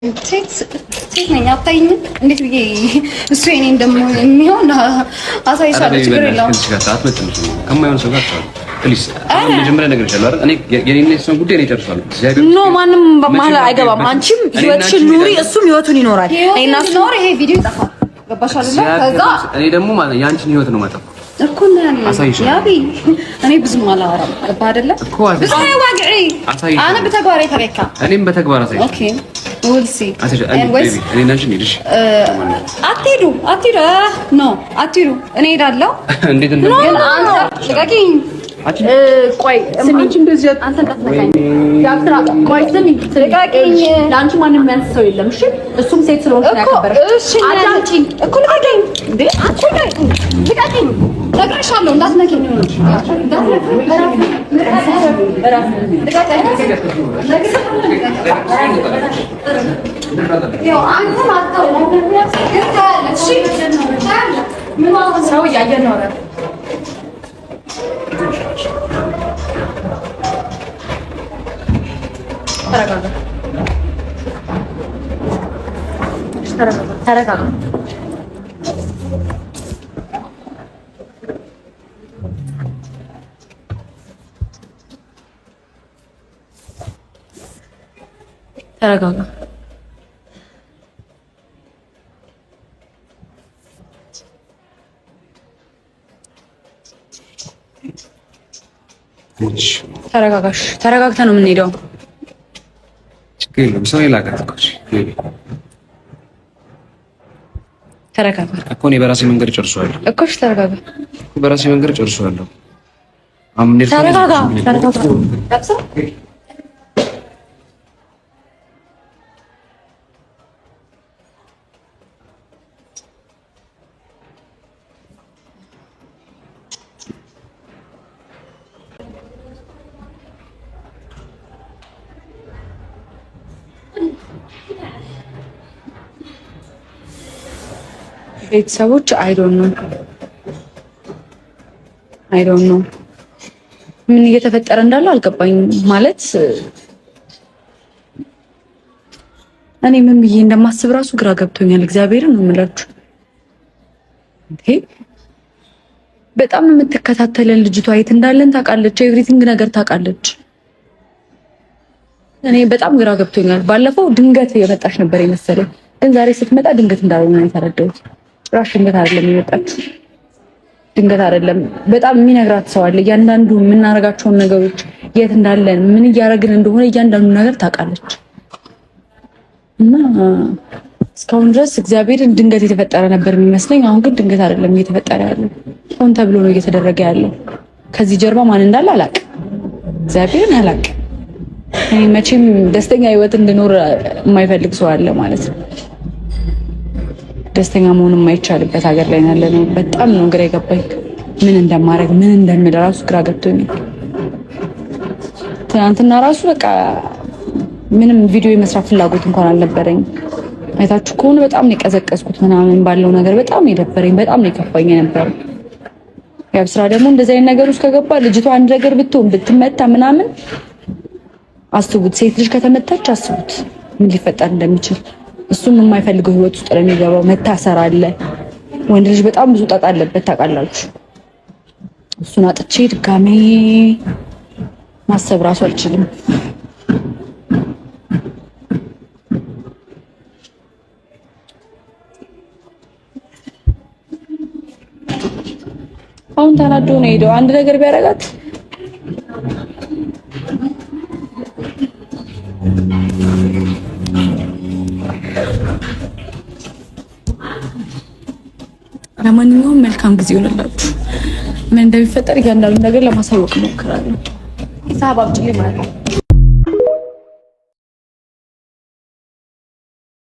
ሴት ነኝ አታይኝም? እንዴት ብዬ እሱ የኔን ደግሞ የሚሆን አሳይሻለሁ። ችግር የለውም። ከማይሆን ሰው ጋር ፕሊዝ አሁን መጀመሪያ ነገር ይችላል አይደል? እኔ የኔን ሰው ጉዳይ ነው ጨርሻለሁ። ኖ ማንም ማለት አይገባም። አንቺም ህይወትሽን ኑሪ፣ እሱም ህይወቱን ይኖራል። እና ኖር ይሄ ቪዲዮ ይጠፋል። ገባሽ አይደል? ከዛ እኔ ደግሞ ማለት ያንቺን ህይወት ነው ማጠፋው እኮ ነው ያለው። ያቢ እኔ ብዙም አላወራም። ገባ አይደል? ብዙ ዋግዒ አና በተግባር ተረካ እኔም በተግባር አሳይ። ኦኬ we'll see. anyways እኔ ናንቺ ሄድሽ አትሄዱ ኖ አትሄዱ። እኔ ሄዳለሁ። እንዴት እንደምን ግን አንተ ልቀቂኝ። ቆይ ስሚ፣ እንደዚህ አንተ እንዳትነካኝ ያብራ። ቆይ ስሚ፣ ልቀቂኝ። ለአንቺ ማንም የሚያንስ ሰው የለም። እሺ እሱም ሴት ስለሆነ ያከበረሽ። እሺ አዳምጪኝ እኮ ልቀቂኝ እንዴ! ልቀቂኝ ነግሬሻለሁ። እንዳትነኪኝ ነው ሰው እያየን ነው። ተረጋጋ። ተረጋጋሽ። ተረጋግተን ነው የምንሄደው። ችግር የለም። ሰው ይላቀጥ እኮ ተረጋጋ እኮ እኔ በራሴ መንገድ ጨርሷለሁ እኮ። እሺ ተረጋጋ። በራሴ መንገድ ጨርሷለሁ። ተረጋጋ። ቤተሰቦች አይ ዶንት ኖ ምን እየተፈጠረ እንዳለ አልገባኝም። ማለት እኔ ምን ብዬ እንደማስብ ራሱ ግራ ገብቶኛል። እግዚአብሔርን ነው የምላችሁ። በጣም የምትከታተለን ልጅቷ የት እንዳለን ታውቃለች። ኤቭሪቲንግ ነገር ታውቃለች። እኔ በጣም ግራ ገብቶኛል። ባለፈው ድንገት የመጣች ነበር የመሰለኝ፣ ግን ዛሬ ስትመጣ ድንገት እንዳልሆነ ነው የተረዳሁት። ራሽ ድንገት አይደለም የመጣችው፣ ድንገት አይደለም። በጣም የሚነግራት ሰው አለ። እያንዳንዱ የምናደርጋቸውን ነገሮች የት እንዳለን ምን እያደረግን እንደሆነ እያንዳንዱ ነገር ታውቃለች። እና እስካሁን ድረስ እግዚአብሔርን ድንገት የተፈጠረ ነበር የሚመስለኝ። አሁን ግን ድንገት አይደለም እየተፈጠረ ያለው፣ ሆን ተብሎ ነው እየተደረገ ያለው። ከዚህ ጀርባ ማን እንዳለ አላውቅም፣ እግዚአብሔርን አላውቅም። እኔ መቼም ደስተኛ ህይወት እንድኖር የማይፈልግ ሰው አለ ማለት ነው። ደስተኛ መሆን የማይቻልበት ሀገር ላይ ያለ ነው። በጣም ነው ግራ የገባኝ። ምን እንደማደርግ ምን እንደምል ራሱ ግራ ገብቶኛል። ትናንትና ራሱ በቃ ምንም ቪዲዮ የመስራት ፍላጎት እንኳን አልነበረኝ። አይታችሁ ከሆነ በጣም ነው የቀዘቀዝኩት ምናምን ባለው ነገር በጣም ነው የደበረኝ፣ በጣም ነው የከፋኝ ነበር። ያው ስራ ደግሞ እንደዚህ አይነት ነገር ውስጥ ከገባ ልጅቷ አንድ ነገር ብትሆን ብትመታ ምናምን አስቡት። ሴት ልጅ ከተመታች አስቡት ምን ሊፈጠር እንደሚችል። እሱም የማይፈልገው ህይወት ውስጥ ለሚገባው መታሰር አለ። ወንድ ልጅ በጣም ብዙ ጣጣ አለበት ታውቃላችሁ። እሱን አጥቼ ድጋሜ ማሰብ ራሱ አልችልም። አሁን ተናዶ ነው ሄደው አንድ ነገር ቢያረጋት ለማንኛውም መልካም ጊዜ ይሆንላችሁ። ምን እንደሚፈጠር እያንዳንዱ ነገር ለማሳወቅ እሞክራለሁ። ሂሳብ አብጭልኝ ማለት ነው።